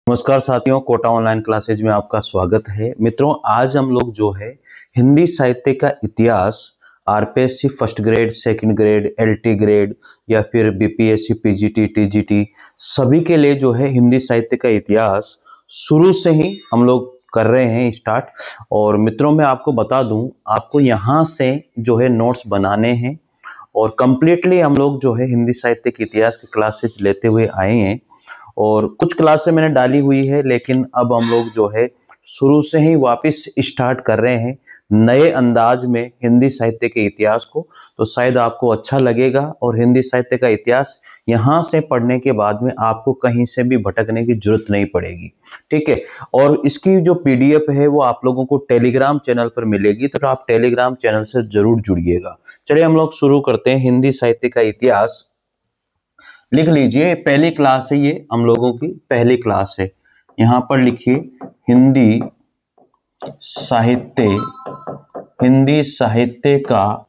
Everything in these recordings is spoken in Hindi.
नमस्कार साथियों, कोटा ऑनलाइन क्लासेज में आपका स्वागत है। मित्रों, आज हम लोग जो है हिंदी साहित्य का इतिहास RPSC first grade, second grade, LT grade या फिर बीपीएससी, पीजीटी, टीजीटी सभी के लिए जो है हिंदी साहित्य का इतिहास शुरू से ही हम लोग कर रहे हैं स्टार्ट। और मित्रों, मैं आपको बता दूं, आपको यहाँ से जो है नोट्स बनाने हैं और कंप्लीटली हम लोग जो है हिंदी साहित्य के इतिहास की क्लासेज लेते हुए आए हैं। और कुछ क्लासें मैंने डाली हुई है, लेकिन अब हम लोग जो है शुरू से ही वापस स्टार्ट कर रहे हैं नए अंदाज में हिंदी साहित्य के इतिहास को। तो शायद आपको अच्छा लगेगा और हिंदी साहित्य का इतिहास यहाँ से पढ़ने के बाद में आपको कहीं से भी भटकने की जरूरत नहीं पड़ेगी। ठीक है। और इसकी जो पीडीएफ है वो आप लोगों को टेलीग्राम चैनल पर मिलेगी, तो आप टेलीग्राम चैनल से जरूर जुड़िएगा। चलिए हम लोग शुरू करते हैं हिंदी साहित्य का इतिहास। लिख लीजिए, पहली क्लास है, ये हम लोगों की पहली क्लास है। यहां पर लिखिए हिंदी साहित्य, हिंदी साहित्य का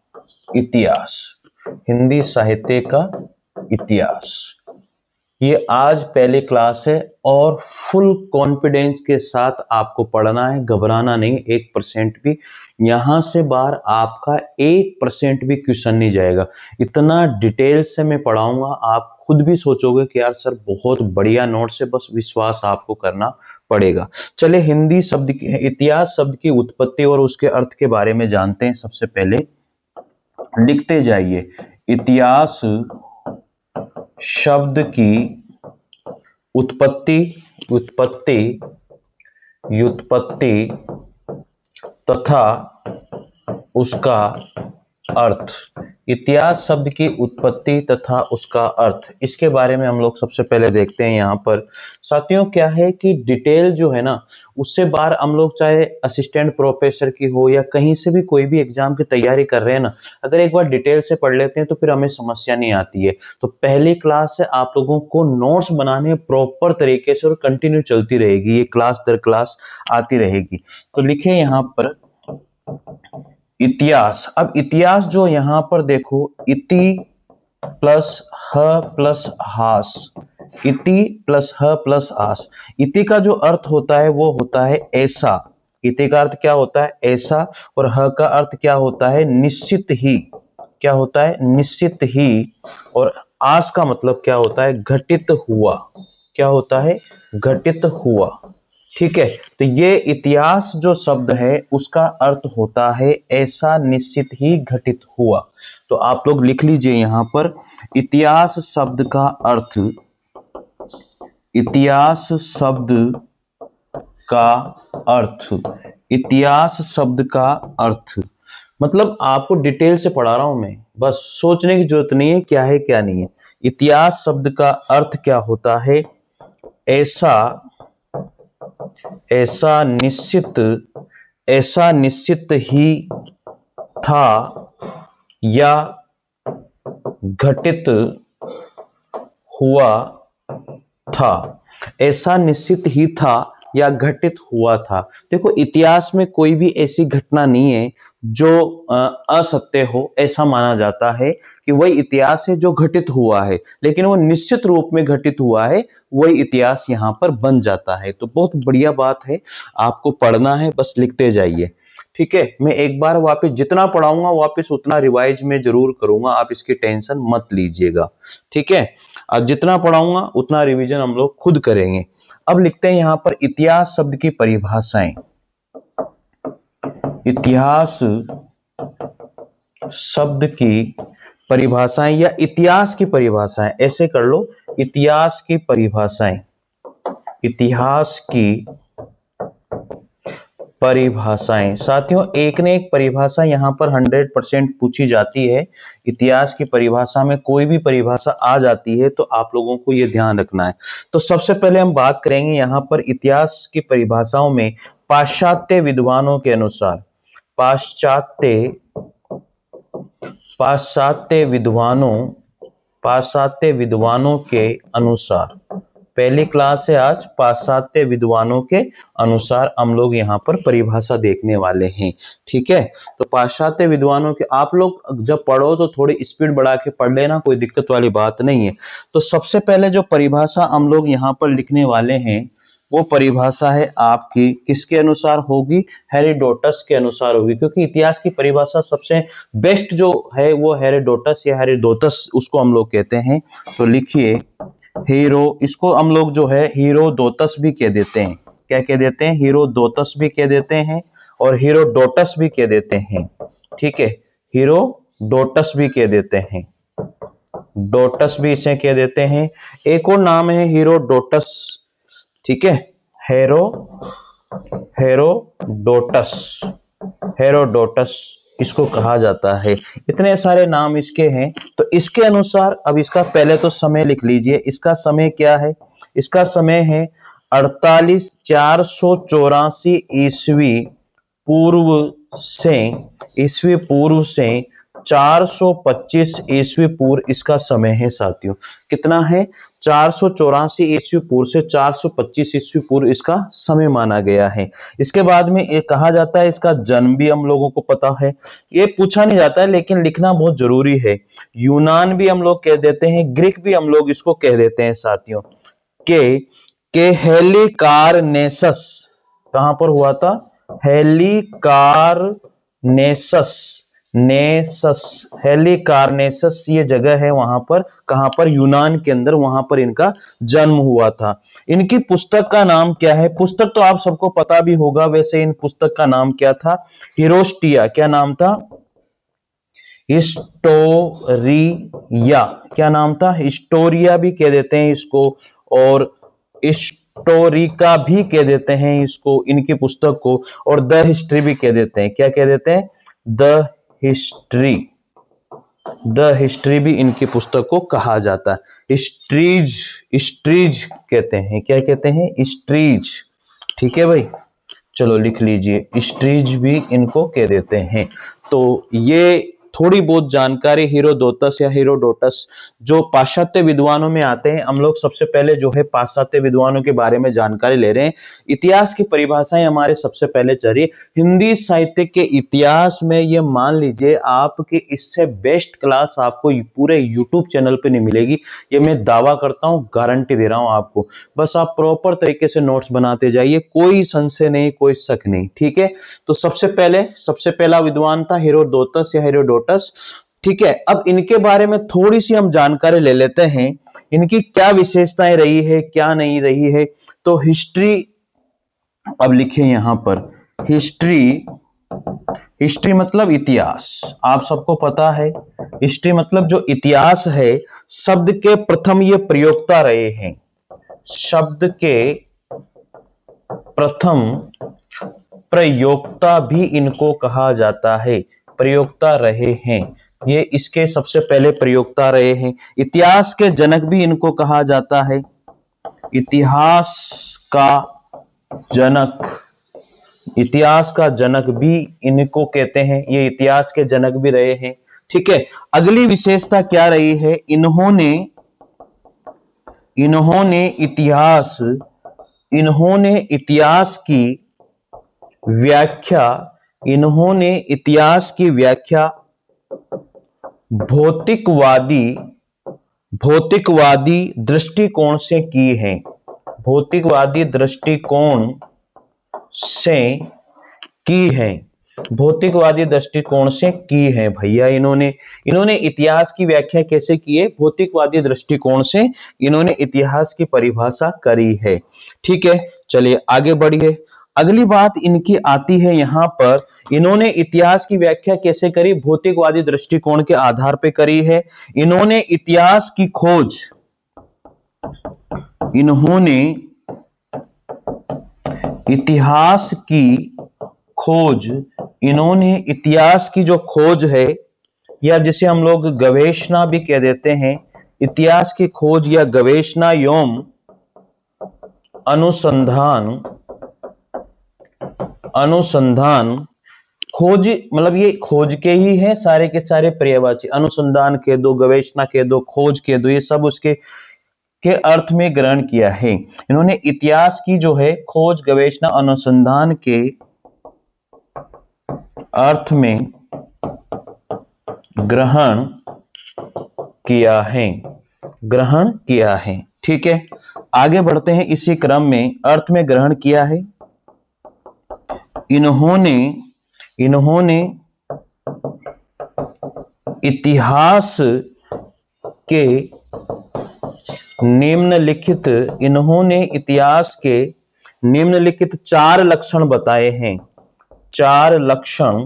इतिहास, हिंदी साहित्य का इतिहास। ये आज पहली क्लास है और फुल कॉन्फिडेंस के साथ आपको पढ़ना है, घबराना नहीं 1% भी। यहां से बाहर आपका 1% भी क्वेश्चन नहीं जाएगा। इतना डिटेल से मैं पढ़ाऊंगा, आप खुद भी सोचोगे कि यार सर बहुत बढ़िया नोट्स है, बस विश्वास आपको करना पड़ेगा। चले हिंदी शब्द की, इतिहास शब्द की उत्पत्ति और उसके अर्थ के बारे में जानते हैं। सबसे पहले लिखते जाइए, इतिहास शब्द की उत्पत्ति, व्युत्पत्ति तथा उसका अर्थ। इतिहास शब्द की उत्पत्ति तथा उसका अर्थ, इसके बारे में हम लोग सबसे पहले देखते हैं। यहाँ पर साथियों क्या है कि डिटेल जो है ना, उससे बाहर हम लोग चाहे असिस्टेंट प्रोफेसर की हो या कहीं से भी कोई भी एग्जाम की तैयारी कर रहे हैं ना, अगर एक बार डिटेल से पढ़ लेते हैं तो फिर हमें समस्या नहीं आती है। तो पहली क्लास से आप लोगों को नोट्स बनाने प्रॉपर तरीके से और कंटिन्यू चलती रहेगी, ये क्लास दर क्लास आती रहेगी। तो लिखे यहाँ पर इतिहास। अब इतिहास जो यहां पर देखो, इति प्लस ह प्लस हास, इति प्लस ह प्लस हास। इति का जो अर्थ होता है वो होता है ऐसा, इति का अर्थ क्या होता है ऐसा, और ह का अर्थ क्या होता है निश्चित ही, क्या होता है निश्चित ही, और आस का मतलब क्या होता है घटित हुआ, क्या होता है घटित हुआ। ठीक है। तो ये इतिहास जो शब्द है उसका अर्थ होता है ऐसा निश्चित ही घटित हुआ। तो आप लोग लिख लीजिए यहां पर इतिहास शब्द का अर्थ, इतिहास शब्द का अर्थ, इतिहास शब्द का अर्थ। मतलब आपको डिटेल से पढ़ा रहा हूं मैं, बस सोचने की जरूरत नहीं है क्या है क्या नहीं है। इतिहास शब्द का अर्थ क्या होता है ऐसा, ऐसा निश्चित ही था या घटित हुआ था, ऐसा निश्चित ही था या घटित हुआ था। देखो, इतिहास में कोई भी ऐसी घटना नहीं है जो असत्य हो, ऐसा माना जाता है कि वही इतिहास है जो घटित हुआ है, लेकिन वो निश्चित रूप में घटित हुआ है, वही इतिहास यहाँ पर बन जाता है। तो बहुत बढ़िया बात है, आपको पढ़ना है, बस लिखते जाइए। ठीक है। मैं एक बार वापस जितना पढ़ाऊंगा वापस उतना रिवाइज में जरूर करूंगा, आप इसकी टेंशन मत लीजिएगा। ठीक है। अब जितना पढ़ाऊंगा उतना रिवीजन हम लोग खुद करेंगे। अब लिखते हैं यहां पर इतिहास शब्द की परिभाषाएं। इतिहास शब्द की परिभाषाएं या इतिहास की परिभाषाएं, ऐसे कर लो, इतिहास की परिभाषाएं, इतिहास की परिभाषाएं। साथियों एक ने एक परिभाषा यहां पर 100% पूछी जाती है। इतिहास की परिभाषा में कोई भी परिभाषा आ जाती है तो आप लोगों को यह ध्यान रखना है। तो सबसे पहले हम बात करेंगे यहां पर इतिहास की परिभाषाओं में पाश्चात्य विद्वानों के अनुसार, पाश्चात्य विद्वानों के अनुसार, पहली क्लास है आज, पाश्चात्य विद्वानों के अनुसार हम लोग यहाँ पर परिभाषा देखने वाले हैं। ठीक है। तो पाश्चात्य विद्वानों के, आप लोग जब पढ़ो तो थोड़ी स्पीड बढ़ा के पढ़ लेना, कोई दिक्कत वाली बात नहीं है। तो सबसे पहले जो परिभाषा हम लोग यहाँ पर लिखने वाले हैं वो परिभाषा है आपकी किसके अनुसार होगी, हेरोडोटस के अनुसार होगी, क्योंकि इतिहास की परिभाषा सबसे बेस्ट जो है वो हेरोडोटस या हेरोडोटस उसको हम लोग कहते हैं। तो लिखिए हीरो, इसको हम लोग जो है हीरोडोटस भी कह देते हैं। क्या कह देते हैं, हीरोडोटस भी कह देते हैं और हीरोडोटस भी कह देते हैं। ठीक है, हीरोडोटस भी कह देते हैं, डोटस भी इसे कह देते हैं। एक और नाम है हीरोडोटस। ठीक है, हेरो हेरोडोटस, हेरोडोटस इसको कहा जाता है। इतने सारे नाम इसके हैं। तो इसके अनुसार अब इसका पहले तो समय लिख लीजिए। इसका समय क्या है, इसका समय है 48484 ईस्वी पूर्व से 425 ईस्वी पूर्व इसका समय है साथियों। कितना है, 484 ईस्वी पूर्व से 425 ईस्वी पूर्व इसका समय माना गया है। इसके बाद में ये कहा जाता है, इसका जन्म भी हम लोगों को पता है, ये पूछा नहीं जाता है लेकिन लिखना बहुत जरूरी है। यूनान भी हम लोग कह देते हैं, ग्रीक भी हम लोग इसको कह देते हैं साथियों। के हेलिकार्नेसस कहां पर हुआ था, हेलिकार्नेसस ये जगह है वहां पर, कहां पर, यूनान के अंदर, वहां पर इनका जन्म हुआ था। इनकी पुस्तक का नाम क्या है, पुस्तक तो आप सबको पता भी होगा, वैसे इन पुस्तक का नाम क्या था, हिरोस्टिया। क्या नाम था, हिस्टोरिया। क्या नाम था, हिस्टोरिया भी कह देते हैं इसको और हिस्टोरिका भी कह देते हैं इसको, इनकी पुस्तक को, और द हिस्ट्री भी कह देते हैं। क्या कह देते हैं, द हिस्ट्री, द हिस्ट्री भी इनकी पुस्तक को कहा जाता है। हिस्ट्रीज, हिस्ट्रीज कहते हैं, क्या कहते हैं, हिस्ट्रीज। ठीक है भाई, चलो लिख लीजिए, हिस्ट्रीज भी इनको कह देते हैं। तो ये थोड़ी बहुत जानकारी हीरोडोटस या हेरोडोटस जो पाश्चात्य विद्वानों में आते हैं। हम लोग सबसे पहले जो है पाश्चात्य विद्वानों के बारे में जानकारी ले रहे हैं। इतिहास की परिभाषाएं हमारे सबसे पहले चलिए, हिंदी साहित्य के इतिहास में ये मान लीजिए आपके इससे बेस्ट क्लास आपको पूरे यूट्यूब चैनल पे नहीं मिलेगी, ये मैं दावा करता हूँ, गारंटी दे रहा हूँ आपको। बस आप प्रॉपर तरीके से नोट्स बनाते जाइए, कोई संशय नहीं, कोई शक नहीं। ठीक है, तो सबसे पहला विद्वान था हेरोडोटस या हेरोडोटस। ठीक है, अब इनके बारे में थोड़ी सी हम जानकारी ले लेते हैं, इनकी क्या विशेषताएं रही है, क्या नहीं रही है। तो हिस्ट्री, अब लिखिए यहां पर हिस्ट्री, हिस्ट्री मतलब इतिहास, आप सबको पता है हिस्ट्री मतलब जो इतिहास है। शब्द के प्रथम ये प्रयोक्ता रहे हैं, शब्द के प्रथम प्रयोक्ता भी इनको कहा जाता है, प्रयोक्ता रहे हैं ये, इसके सबसे पहले प्रयोक्ता रहे हैं। इतिहास के जनक भी इनको कहा जाता है, इतिहास का जनक, इतिहास का जनक भी इनको कहते हैं, ये इतिहास के जनक भी रहे हैं। ठीक है, अगली विशेषता क्या रही है, इन्होंने इतिहास की व्याख्या, इन्होंने इतिहास की व्याख्या भौतिकवादी दृष्टिकोण से की है, भौतिकवादी दृष्टिकोण से की है, भौतिकवादी दृष्टिकोण से की है भैया। इन्होंने इतिहास की व्याख्या कैसे की है, भौतिकवादी दृष्टिकोण से इन्होंने इतिहास की परिभाषा करी है। ठीक है, चलिए आगे बढ़िए। अगली बात इनकी आती है यहां पर, इन्होंने इतिहास की व्याख्या कैसे करी, भौतिकवादी दृष्टिकोण के आधार पर करी है। इन्होंने इतिहास की खोज, इन्होंने इतिहास की खोज, इन्होंने इतिहास की जो खोज है, या जिसे हम लोग गवेषणा भी कह देते हैं, इतिहास की खोज या गवेषणा एवं अनुसंधान, खोज मतलब ये खोज के ही है सारे के सारे पर्यायवाची, अनुसंधान के दो, गवेषणा के दो, खोज के दो, ये सब उसके के अर्थ में ग्रहण किया है। इन्होंने इतिहास की जो है खोज, गवेषणा, अनुसंधान के अर्थ में ग्रहण किया है, ग्रहण किया है। ठीक है, आगे बढ़ते हैं। इसी क्रम में अर्थ में ग्रहण किया है। इन्होंने इन्होंने इतिहास के निम्नलिखित इन्होंने इतिहास के निम्नलिखित चार लक्षण बताए हैं। चार लक्षण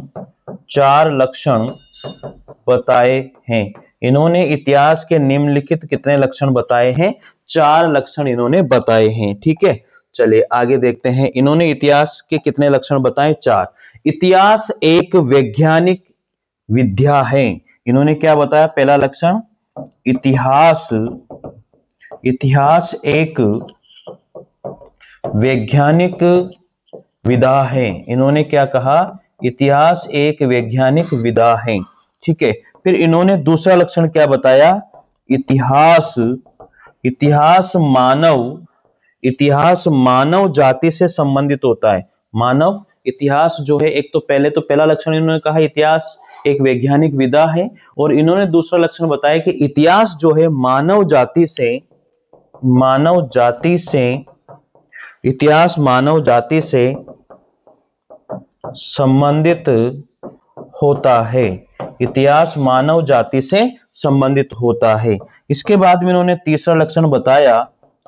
बताए हैं। इन्होंने इतिहास के निम्नलिखित कितने लक्षण बताए हैं? चार लक्षण इन्होंने बताए हैं। ठीक है, चलिए आगे देखते हैं। इन्होंने इतिहास के कितने लक्षण बताए? चार। इतिहास एक वैज्ञानिक विद्या है। इन्होंने क्या बताया? पहला लक्षण, इतिहास एक वैज्ञानिक विधा है। इन्होंने क्या कहा? इतिहास एक वैज्ञानिक विधा है। ठीक है, फिर इन्होंने दूसरा लक्षण क्या बताया? इतिहास मानव जाति से संबंधित होता है। मानव इतिहास जो है, एक तो पहला लक्षण इन्होंने कहा इतिहास एक वैज्ञानिक विधा है, और इन्होंने दूसरा लक्षण बताया कि इतिहास जो है मानव जाति से संबंधित होता है। इतिहास मानव जाति से संबंधित होता है। इसके बाद में इन्होंने तीसरा लक्षण बताया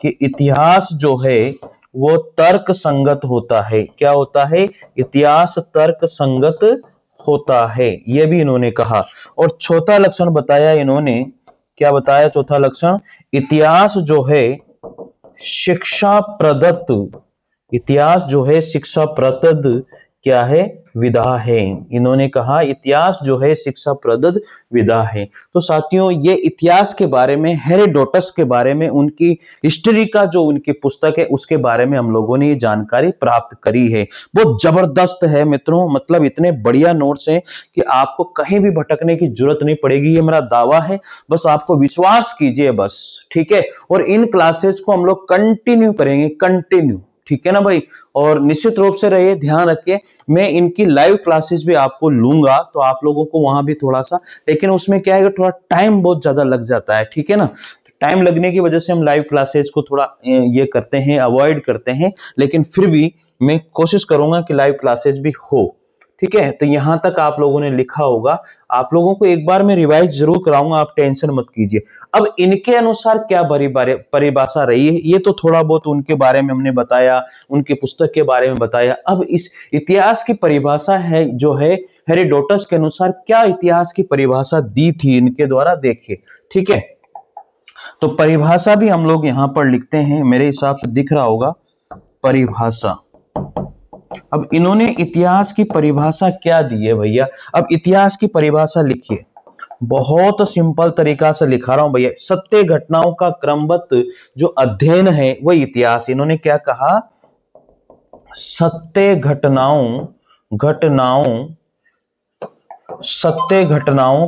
कि इतिहास जो है वो तर्क संगत होता है। क्या होता है? इतिहास तर्क संगत होता है, यह भी इन्होंने कहा। और चौथा लक्षण बताया इन्होंने, क्या बताया चौथा लक्षण? इतिहास जो है शिक्षा प्रदत्त क्या है? विधा है। इन्होंने कहा इतिहास जो है शिक्षा प्रदत्त विधा है। तो साथियों, ये इतिहास के बारे में, हेरोडोटस के बारे में, उनकी हिस्ट्री का जो उनकी पुस्तक है उसके बारे में हम लोगों ने ये जानकारी प्राप्त करी है। बहुत जबरदस्त है मित्रों, मतलब इतने बढ़िया नोट्स हैं कि आपको कहीं भी भटकने की जरूरत नहीं पड़ेगी, ये मेरा दावा है। बस आपको विश्वास कीजिए बस, ठीक है। और इन क्लासेस को हम लोग कंटिन्यू करेंगे, कंटिन्यू, ठीक है ना भाई। और निश्चित रूप से रहिए, ध्यान रखिए, मैं इनकी लाइव क्लासेस भी आपको लूंगा, तो आप लोगों को वहां भी थोड़ा सा, लेकिन उसमें क्या है कि थोड़ा टाइम बहुत ज्यादा लग जाता है, ठीक है ना। टाइम लगने की वजह से हम लाइव क्लासेस को थोड़ा ये करते हैं, अवॉइड करते हैं, लेकिन फिर भी मैं कोशिश करूंगा कि लाइव क्लासेस भी हो, ठीक है। तो यहां तक आप लोगों ने लिखा होगा, आप लोगों को एक बार मैं रिवाइज जरूर कराऊंगा, आप टेंशन मत कीजिए। अब इनके अनुसार क्या परिभाषा रही है, ये तो थोड़ा बहुत उनके बारे में हमने बताया, उनकी पुस्तक के बारे में बताया। अब इस इतिहास की परिभाषा है जो है हेरोडोटस के अनुसार, क्या इतिहास की परिभाषा दी थी इनके द्वारा, देखिए, ठीक है। तो परिभाषा भी हम लोग यहां पर लिखते हैं, मेरे हिसाब से दिख रहा होगा परिभाषा। अब इन्होंने इतिहास की परिभाषा क्या दी है भैया? अब इतिहास की परिभाषा लिखिए, बहुत सिंपल तरीका से लिखा रहा हूं भैया। सत्य घटनाओं का क्रमबद्ध जो अध्ययन है वह इतिहास। इन्होंने क्या कहा? सत्य घटनाओं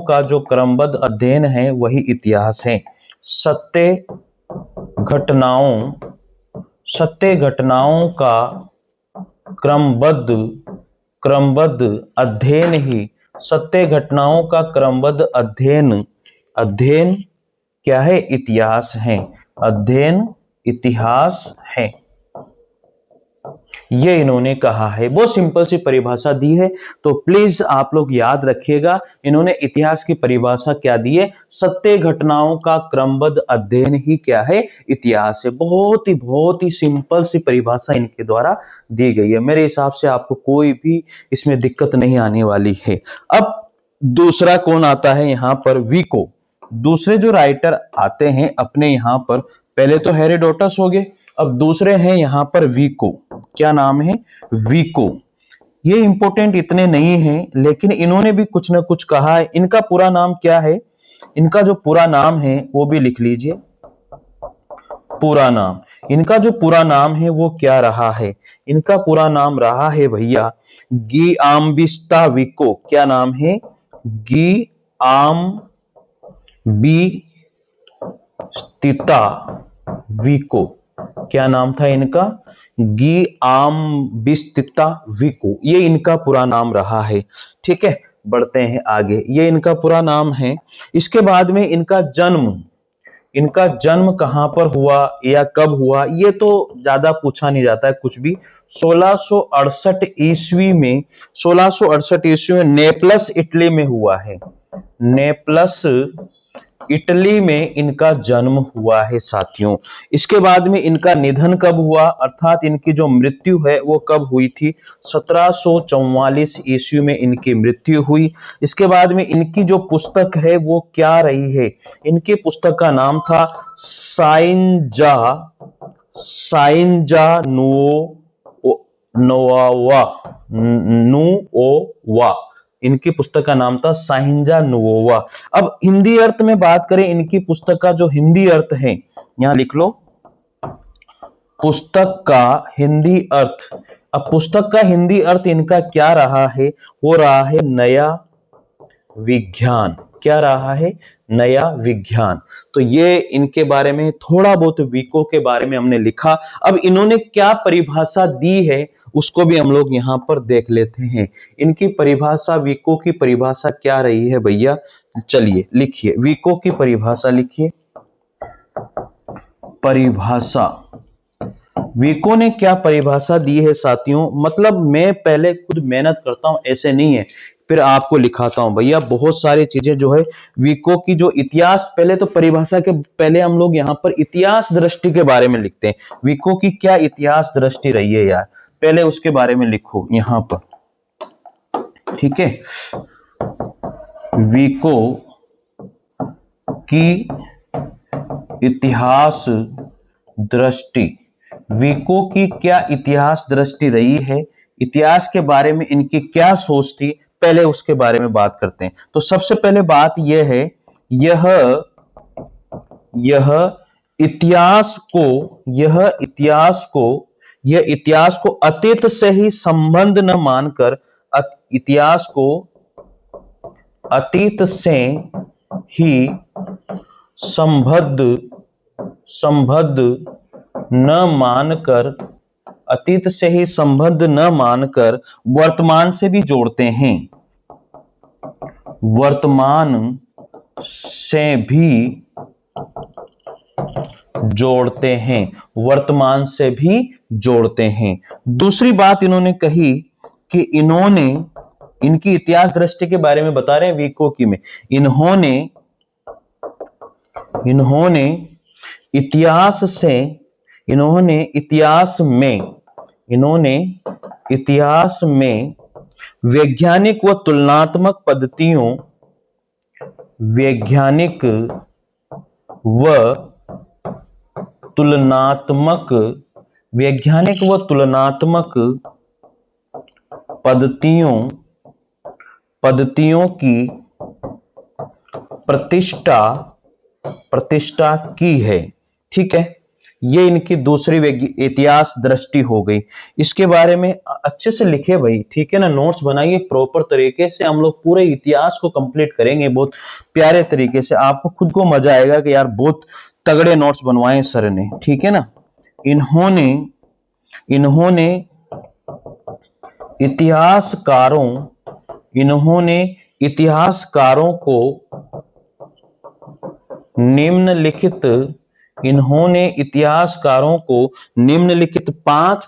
का जो क्रमबद्ध अध्ययन है वही इतिहास है। सत्य घटनाओं का क्रमबद्ध अध्ययन ही, सत्य घटनाओं का क्रमबद्ध अध्ययन क्या है? इतिहास है। अध्ययन इतिहास है, ये इन्होंने कहा है। बहुत सिंपल सी परिभाषा दी है, तो प्लीज आप लोग याद रखिएगा, इन्होंने इतिहास की परिभाषा क्या दी है? सत्य घटनाओं का क्रमबद्ध अध्ययन ही क्या है? इतिहास है। बहुत ही सिंपल सी परिभाषा इनके द्वारा दी गई है। मेरे हिसाब से आपको कोई भी इसमें दिक्कत नहीं आने वाली है। अब दूसरा कौन आता है यहां पर? विको। दूसरे जो राइटर आते हैं अपने यहां पर, पहले तो हेरोडोटस हो गए, अब दूसरे हैं यहां पर विको। क्या नाम है? विको। ये इंपॉर्टेंट इतने नहीं है, लेकिन इन्होंने भी कुछ ना कुछ कहा है। इनका पूरा नाम क्या है? इनका जो पूरा नाम है वो भी लिख लीजिए, पूरा नाम। इनका जो पूरा नाम है वो क्या रहा है? इनका पूरा नाम रहा है भैया गिआम्बिस्ता विको। क्या नाम है? गिआम्बिस्ता विको। क्या नाम था इनका? गिआम्बिस्ता विको, ये इनका पूरा नाम रहा है, ठीक है। बढ़ते हैं आगे, ये इनका पूरा नाम है। इसके बाद में इनका इनका जन्म कहां पर हुआ या कब हुआ, ये तो ज्यादा पूछा नहीं जाता है कुछ भी। 1668 ईस्वी में, 1668 ईस्वी में नेपलस इटली में हुआ है। नेपलस इटली में इनका जन्म हुआ है साथियों। इसके बाद में इनका निधन कब हुआ, अर्थात इनकी जो मृत्यु है वो कब हुई थी, 1744 ईस्वी में इनकी मृत्यु हुई। इसके बाद में इनकी जो पुस्तक है वो क्या रही है, इनकी पुस्तक का नाम था साइंजा साइंजा नोवा नुओवा। इनकी पुस्तक का नाम था साहिंजा नुओवा। अब हिंदी अर्थ में बात करें, इनकी पुस्तक का जो हिंदी अर्थ है, यहां लिख लो पुस्तक का हिंदी अर्थ। अब पुस्तक का हिंदी अर्थ इनका क्या रहा है, वो रहा है नया विज्ञान। क्या रहा है, नया विज्ञान। तो ये इनके बारे में थोड़ा बहुत विको के बारे में हमने लिखा। अब इन्होंने क्या परिभाषा दी है उसको भी हम लोग यहां पर देख लेते हैं। इनकी परिभाषा, विको की परिभाषा क्या रही है भैया, चलिए लिखिए, विको की परिभाषा लिखिए। परिभाषा, विको ने क्या परिभाषा दी है साथियों, मतलब मैं पहले खुद मेहनत करता हूं, ऐसे नहीं है, फिर आपको लिखाता हूं भैया। बहुत सारी चीजें जो है विको की जो इतिहास, पहले तो परिभाषा के पहले हम लोग यहाँ पर इतिहास दृष्टि के बारे में लिखते हैं। विको की क्या इतिहास दृष्टि रही है यार, पहले उसके बारे में लिखो यहां पर, ठीक है। विको की इतिहास दृष्टि, विको की क्या इतिहास दृष्टि रही है, इतिहास के बारे में इनकी क्या सोच थी, पहले उसके बारे में बात करते हैं। तो सबसे पहले बात यह है, यह इतिहास को अतीत से ही संबंध न मानकर, इतिहास को अतीत से ही संबद्ध न मानकर, अतीत से ही संबंध न मानकर वर्तमान से भी जोड़ते हैं, वर्तमान से भी जोड़ते हैं, वर्तमान से भी जोड़ते हैं। दूसरी बात इन्होंने कही कि इन्होंने, इनकी इतिहास दृष्टि के बारे में बता रहे हैं विको की में, इन्होंने इतिहास में वैज्ञानिक व तुलनात्मक पद्धतियों, वैज्ञानिक व तुलनात्मक पद्धतियों की प्रतिष्ठा की है, ठीक है। ये इनकी दूसरी इतिहास दृष्टि हो गई। इसके बारे में अच्छे से लिखे भाई, ठीक है ना, नोट्स बनाइए प्रॉपर तरीके से। हम लोग पूरे इतिहास को कंप्लीट करेंगे बहुत प्यारे तरीके से, आपको खुद को मजा आएगा कि यार बहुत तगड़े नोट्स बनवाए सर ने, ठीक है ना। इन्होंने इतिहासकारों को निम्नलिखित पांच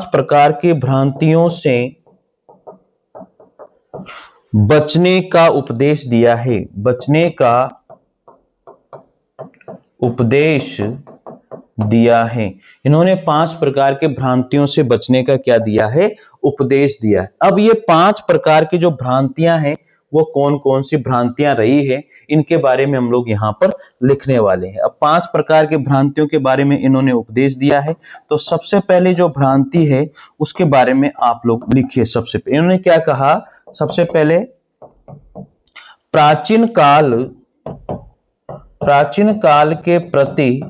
प्रकार की भ्रांतियों से बचने का उपदेश दिया है, इन्होंने 5 प्रकार के भ्रांतियों से बचने का क्या दिया है, उपदेश दिया है। अब ये 5 प्रकार की जो भ्रांतियां हैं वो कौन कौन सी भ्रांतियां रही है, इनके बारे में हम लोग यहां पर लिखने वाले हैं। अब 5 प्रकार के भ्रांतियों के बारे में इन्होंने उपदेश दिया है। तो सबसे पहले जो भ्रांति है उसके बारे में आप लोग लिखिए। सबसे पहले इन्होंने क्या कहा, सबसे पहले प्राचीन काल के प्रति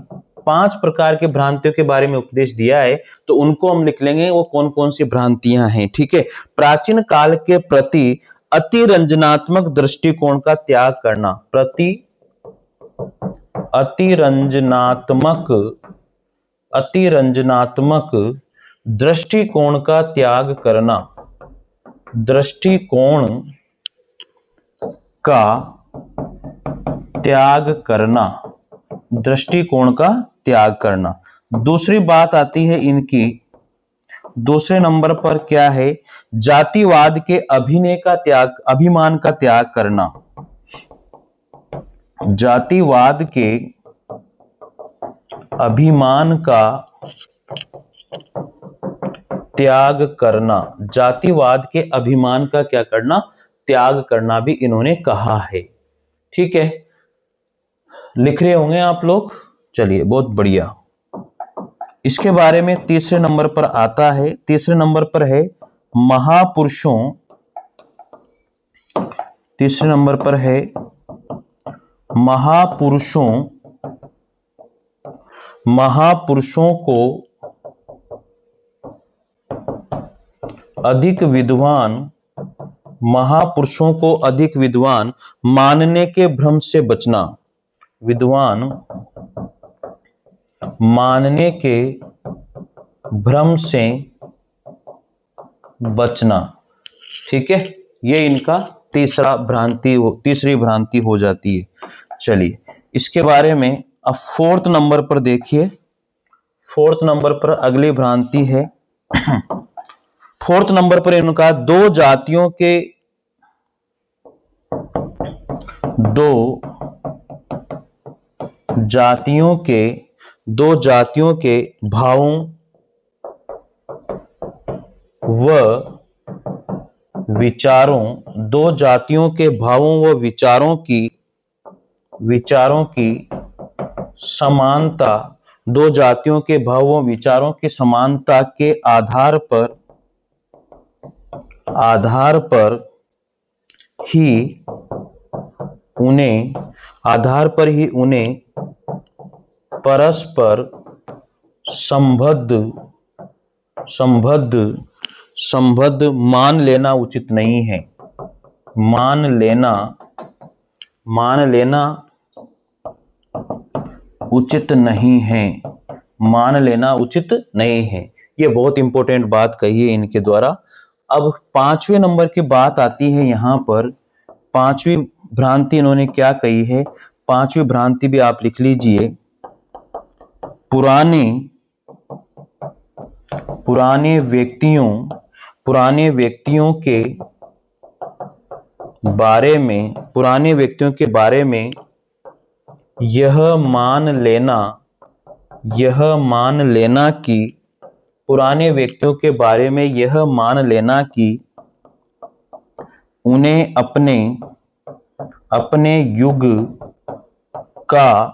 5 प्रकार के भ्रांतियों के बारे में उपदेश दिया है। तो उनको हम लिख लेंगे, वो कौन कौन सी भ्रांतियां हैं, ठीक है। प्राचीन काल के प्रति अतिरंजनात्मक दृष्टिकोण का त्याग करना, अतिरंजनात्मक अतिरंजनात्मक दृष्टिकोण का त्याग करना, दृष्टिकोण का त्याग करना, दृष्टिकोण का त्याग करना। दूसरी बात आती है इनकी, दूसरे नंबर पर क्या है, जातिवाद के अभिनय का त्याग, अभिमान का त्याग करना, जातिवाद के अभिमान का त्याग करना, जातिवाद के अभिमान का क्या करना, त्याग करना भी इन्होंने कहा है। ठीक है, लिख रहे होंगे आप लोग, चलिए बहुत बढ़िया। इसके बारे में तीसरे नंबर पर आता है, तीसरे नंबर पर है महापुरुषों, तीसरे नंबर पर है महापुरुषों, महापुरुषों को अधिक विद्वान, महापुरुषों को अधिक विद्वान मानने के भ्रम से बचना, विद्वान मानने के भ्रम से बचना। ठीक है, ये इनका तीसरी भ्रांति हो जाती है। चलिए इसके बारे में अब फोर्थ नंबर पर देखिए, फोर्थ नंबर पर अगली भ्रांति है फोर्थ नंबर पर इनका दो जातियों के भावों व विचारों, दो जातियों के भावों व विचारों की समानता, दो जातियों के भावों विचारों की समानता के आधार पर ही उन्हें परस्पर संबद्ध मान लेना उचित नहीं है, मान लेना उचित नहीं है, मान लेना उचित नहीं है। ये बहुत इंपॉर्टेंट बात कही है इनके द्वारा। अब पांचवें नंबर की बात आती है, यहां पर पांचवी भ्रांति इन्होंने क्या कही है, पांचवी भ्रांति भी आप लिख लीजिए। पुराने व्यक्तियों के बारे में यह मान लेना कि पुराने व्यक्तियों के बारे में यह मान लेना कि उन्हें अपने युग का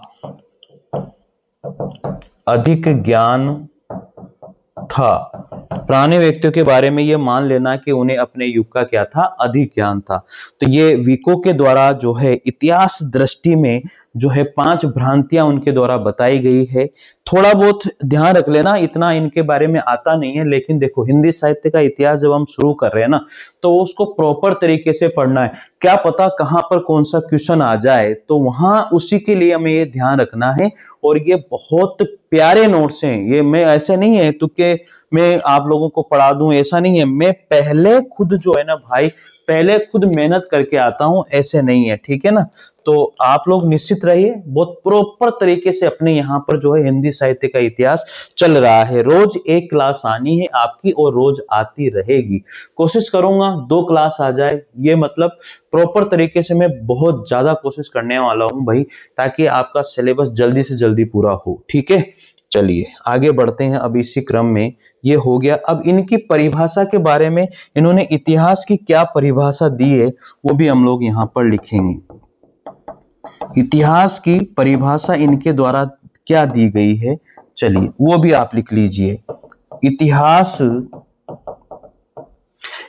अधिक ज्ञान था। पुराने व्यक्तियों के बारे में यह मान लेना कि उन्हें अपने युग का क्या था, अधिक ज्ञान था। तो ये विको के द्वारा जो है इतिहास दृष्टि में जो है 5 भ्रांतियां उनके द्वारा बताई गई है। थोड़ा बहुत ध्यान रख लेना, इतना इनके बारे में आता नहीं है, लेकिन देखो हिंदी साहित्य का इतिहास जब हम शुरू कर रहे हैं ना, तो उसको प्रॉपर तरीके से पढ़ना है। क्या पता कहां पर कौन सा क्वेश्चन आ जाए, तो वहां उसी के लिए हमें ये ध्यान रखना है। और ये बहुत प्यारे नोट्स हैं, ये मैं ऐसे नहीं है तो कि मैं आप लोगों को पढ़ा दूं, ऐसा नहीं है। मैं पहले खुद जो है ना भाई, पहले खुद मेहनत करके आता हूं, ऐसे नहीं है, ठीक है ना। तो आप लोग निश्चित रहिए, बहुत प्रॉपर तरीके से अपने यहाँ पर जो है हिंदी साहित्य का इतिहास चल रहा है। रोज एक क्लास आनी है आपकी और रोज आती रहेगी। कोशिश करूंगा 2 क्लास आ जाए, ये मतलब प्रॉपर तरीके से मैं बहुत ज्यादा कोशिश करने वाला हूं भाई, ताकि आपका सिलेबस जल्दी से जल्दी पूरा हो। ठीक है, चलिए आगे बढ़ते हैं। अब इसी क्रम में ये हो गया। अब इनकी परिभाषा के बारे में, इन्होंने इतिहास की क्या परिभाषा दी है वो भी हम लोग यहाँ पर लिखेंगे। इतिहास की परिभाषा इनके द्वारा क्या दी गई है, चलिए वो भी आप लिख लीजिए।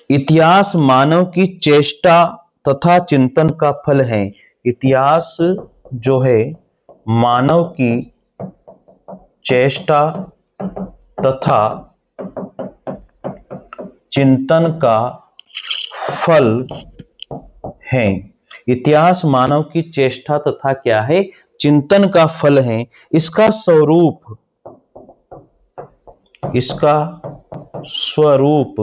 इतिहास मानव की चेष्टा तथा चिंतन का फल है। इतिहास जो है मानव की चेष्टा तथा चिंतन का फल है। इतिहास मानव की चेष्टा तथा क्या है, चिंतन का फल है। इसका स्वरूप इसका स्वरूप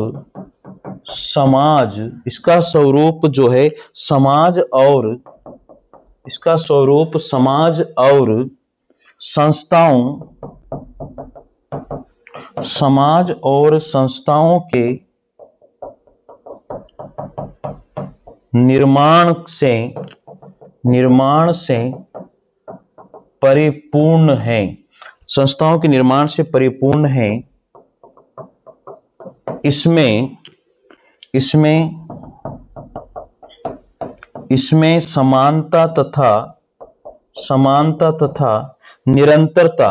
समाज, इसका स्वरूप जो है समाज और इसका स्वरूप समाज और संस्थाओं, समाज और संस्थाओं के निर्माण से परिपूर्ण है, संस्थाओं के निर्माण से परिपूर्ण है। इसमें समानता तथा निरंतरता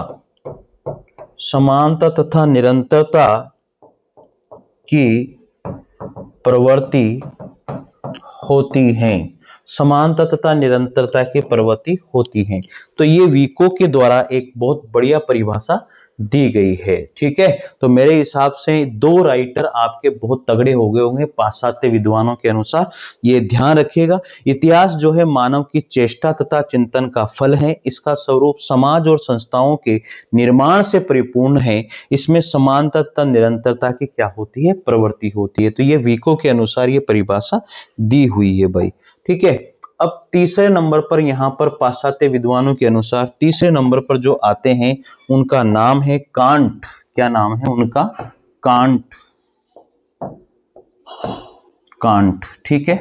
की प्रवृत्ति होती है, समानता तथा निरंतरता की प्रवृत्ति होती है। तो ये वीको के द्वारा एक बहुत बढ़िया परिभाषा दी गई है। ठीक है, तो मेरे हिसाब से दो राइटर आपके बहुत तगड़े हो गए होंगे पाश्चात्य विद्वानों के अनुसार। ये ध्यान रखिएगा, इतिहास जो है मानव की चेष्टा तथा चिंतन का फल है। इसका स्वरूप समाज और संस्थाओं के निर्माण से परिपूर्ण है। इसमें समानता तथा निरंतरता की क्या होती है, प्रवृत्ति होती है। तो ये वीको के अनुसार ये परिभाषा दी हुई है भाई। ठीक है, अब तीसरे नंबर पर यहां पर पाश्चात्य विद्वानों के अनुसार तीसरे नंबर पर जो आते हैं उनका नाम है कांट। क्या नाम है उनका? कांट। ठीक है,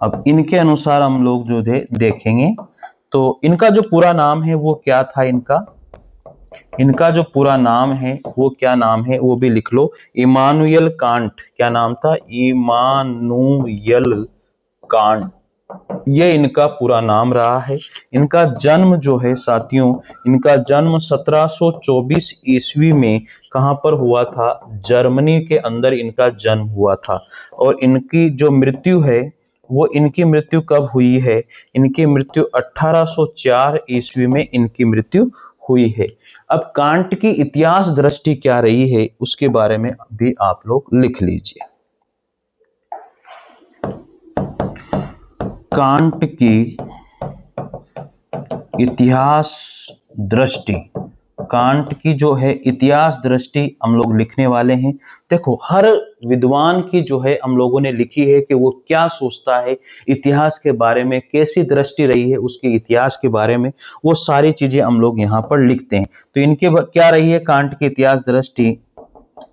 अब इनके अनुसार हम लोग जो देखेंगे तो इनका जो पूरा नाम है वो क्या था, इनका जो पूरा नाम है वो क्या नाम है वो भी लिख लो, इमानुएल कांट। क्या नाम था? इमानुएल कांट, ये इनका पूरा नाम रहा है। इनका जन्म जो है साथियों, इनका जन्म 1724 ईस्वी में कहां पर हुआ था? जर्मनी के अंदर इनका जन्म हुआ था। और इनकी जो मृत्यु है वो, इनकी मृत्यु कब हुई है? इनकी मृत्यु 1804 ईस्वी में इनकी मृत्यु हुई है। अब कांट की इतिहास दृष्टि क्या रही है उसके बारे में भी आप लोग लिख लीजिए। कांट की इतिहास दृष्टि, कांट की जो है इतिहास दृष्टि हम लोग लिखने वाले हैं। देखो, हर विद्वान की जो है हम लोगों ने लिखी है कि वो क्या सोचता है इतिहास के बारे में, कैसी दृष्टि रही है उसके इतिहास के बारे में, वो सारी चीजें हम लोग यहाँ पर लिखते हैं। तो इनके क्या रही है कांट की इतिहास दृष्टि,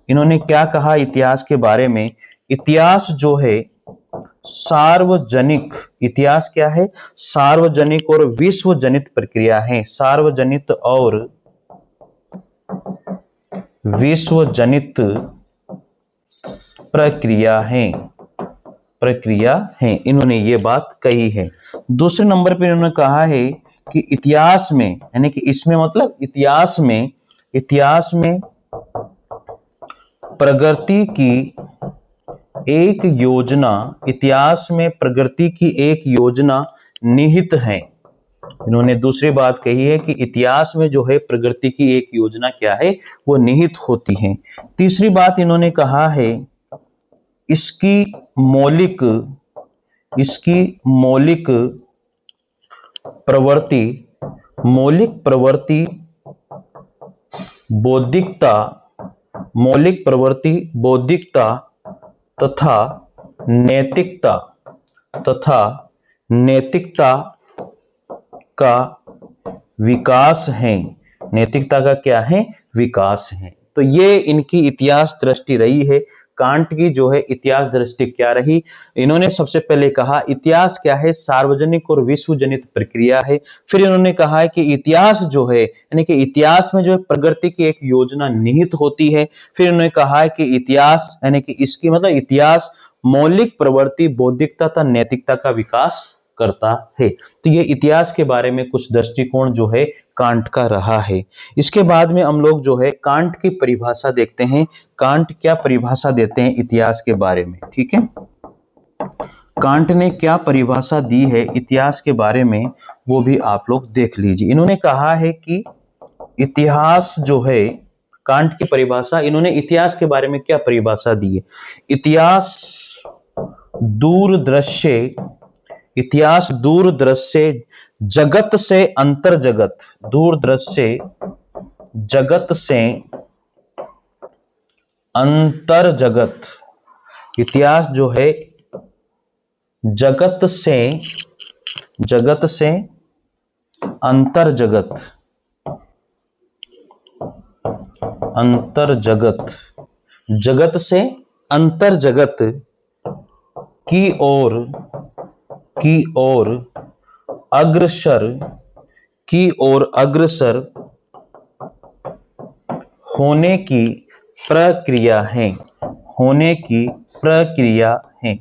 इन्होंने क्या कहा इतिहास के बारे में? इतिहास जो है सार्वजनिक, इतिहास क्या है? सार्वजनिक और विश्वजनित प्रक्रिया है। सार्वजनिक और विश्वजनित प्रक्रिया है, इन्होंने ये बात कही है। दूसरे नंबर पर इन्होंने कहा है कि इतिहास में, यानी कि इसमें मतलब इतिहास में प्रगति की एक योजना, इतिहास में प्रगति की एक योजना निहित है। इन्होंने दूसरी बात कही है कि इतिहास में जो है प्रगति की एक योजना क्या है, वो निहित होती है। तीसरी बात इन्होंने कहा है इसकी मौलिक प्रवृत्ति बौद्धिकता तथा नैतिकता का विकास है। नैतिकता का क्या है? विकास है। तो ये इनकी इतिहास दृष्टि रही है। कांट की जो है इतिहास दृष्टि क्या रही? इन्होंने सबसे पहले कहा इतिहास क्या है? सार्वजनिक और विश्वजनित प्रक्रिया है। फिर इन्होंने कहा है कि इतिहास जो है, यानी कि इतिहास में जो है प्रगति की एक योजना निहित होती है। फिर इन्होंने कहा है कि इतिहास, यानी कि इसकी मतलब इतिहास मौलिक प्रवृत्ति, बौद्धिकता तथा नैतिकता का विकास करता है। तो ये इतिहास के बारे में कुछ दृष्टिकोण जो है कांट का रहा है। इसके बाद में हम लोग जो है कांट की परिभाषा देखते हैं। कांट क्या परिभाषा देते हैं इतिहास के बारे में? ठीक है, कांट ने क्या परिभाषा दी है इतिहास के बारे में वो भी आप लोग देख लीजिए। इन्होंने कहा है कि इतिहास जो है, कांट की परिभाषा, इन्होंने इतिहास के बारे में क्या परिभाषा दी है? इतिहास दूरदृश्य जगत से अंतर्जगत, दूरदृश्य जगत से अंतर जगत, इतिहास जो है जगत से अंतर जगत, अंतर जगत, जगत से अंतर जगत की ओर अग्रसर होने की प्रक्रिया है,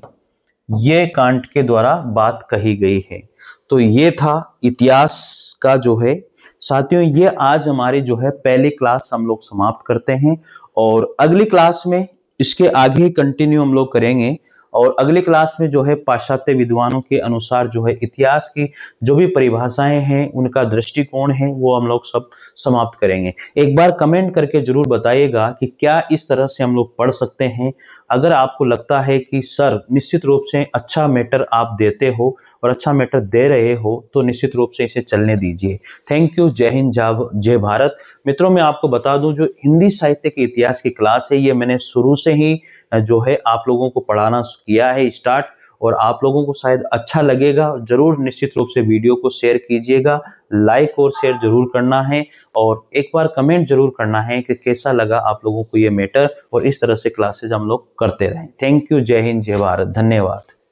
ये कांट के द्वारा बात कही गई है। तो ये था इतिहास का जो है साथियों, ये आज हमारी जो है पहली क्लास हम लोग समाप्त करते हैं और अगली क्लास में इसके आगे कंटिन्यू हम लोग करेंगे। और अगली क्लास में जो है पाश्चात्य विद्वानों के अनुसार जो है इतिहास की जो भी परिभाषाएं हैं, उनका दृष्टिकोण है, वो हम लोग सब समाप्त करेंगे। एक बार कमेंट करके जरूर बताइएगा कि क्या इस तरह से हम लोग पढ़ सकते हैं। अगर आपको लगता है कि सर निश्चित रूप से अच्छा मैटर आप देते हो और अच्छा मैटर दे रहे हो, तो निश्चित रूप से इसे चलने दीजिए। Thank you. जय हिंद, जय भारत। मित्रों, मैं आपको बता दूं, जो हिंदी साहित्य के इतिहास की क्लास है, ये मैंने शुरू से ही जो है आप लोगों को पढ़ाना किया है स्टार्ट, और आप लोगों को शायद अच्छा लगेगा। जरूर निश्चित रूप से वीडियो को शेयर कीजिएगा, लाइक और शेयर जरूर करना है, और एक बार कमेंट जरूर करना है कि कैसा लगा आप लोगों को ये मैटर, और इस तरह से क्लासेज हम लोग करते रहें। Thank you. जय हिंद, जय भारत। धन्यवाद।